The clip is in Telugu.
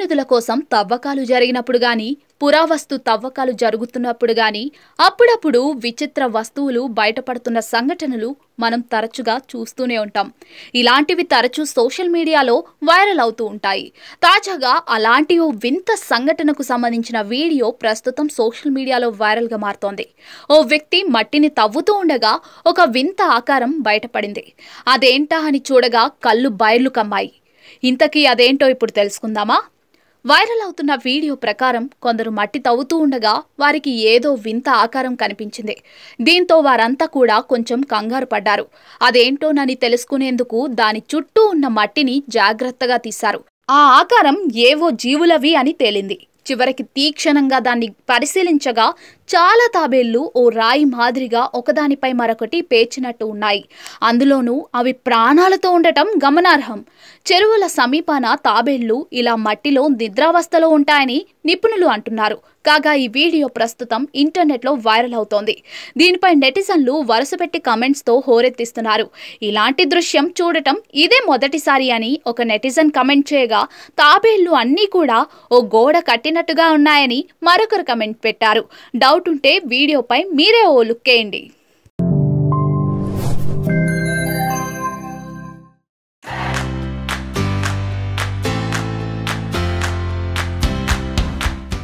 నిధుల కోసం తవ్వకాలు జరిగినప్పుడు గాని, పురావస్తు తవ్వకాలు జరుగుతున్నప్పుడు గాని, అప్పుడప్పుడు విచిత్ర వస్తువులు బయటపడుతున్న సంఘటనలు మనం తరచుగా చూస్తూనే ఉంటాం. ఇలాంటివి తరచూ సోషల్ మీడియాలో వైరల్ అవుతూ ఉంటాయి. తాజాగా అలాంటి ఓ వింత సంఘటనకు సంబంధించిన వీడియో ప్రస్తుతం సోషల్ మీడియాలో వైరల్గా మారుతోంది. ఓ వ్యక్తి మట్టిని తవ్వుతూ ఉండగా ఒక వింత ఆకారం బయటపడింది. అదేంటా అని చూడగా కళ్ళు బైర్లు కమ్మాయి. ఇంతకీ అదేంటో ఇప్పుడు తెలుసుకుందామా? వైరల్ అవుతున్న వీడియో ప్రకారం కొందరు మట్టి తవ్వుతూ ఉండగా వారికి ఏదో వింత ఆకారం కనిపించింది. దీంతో వారంతా కూడా కొంచెం కంగారు పడ్డారు. అదేంటోనని తెలుసుకునేందుకు దాని చుట్టూ ఉన్న మట్టిని జాగ్రత్తగా తీశారు. ఆ ఆకారం ఏవో జీవులవి అని తేలింది. చివరికి తీక్షణంగా దాన్ని పరిశీలించగా చాలా తాబేళ్లు ఓ రాయి మాదిరిగా ఒకదానిపై మరొకటి పేర్చినట్టు ఉన్నాయి. అందులోనూ అవి ప్రాణాలతో ఉండటం గమనార్హం. చెరువుల సమీపాన తాబేళ్లు ఇలా మట్టిలో నిద్రావస్థలో ఉంటాయని నిపుణులు అంటున్నారు. కాగా ఈ వీడియో ప్రస్తుతం ఇంటర్నెట్లో వైరల్ అవుతోంది. దీనిపై నెటిజన్లు వరుసపెట్టి కమెంట్స్తో హోరెత్తిస్తున్నారు. ఇలాంటి దృశ్యం చూడటం ఇదే మొదటిసారి అని ఒక నెటిజన్ కమెంట్ చేయగా, తాబేళ్లు అన్నీ కూడా ఓ గోడ కట్టినట్టుగా ఉన్నాయని మరొకరు కమెంట్ పెట్టారు. డౌట్ ఉంటే వీడియోపై మీరే ఓ లుక్ వేయండి.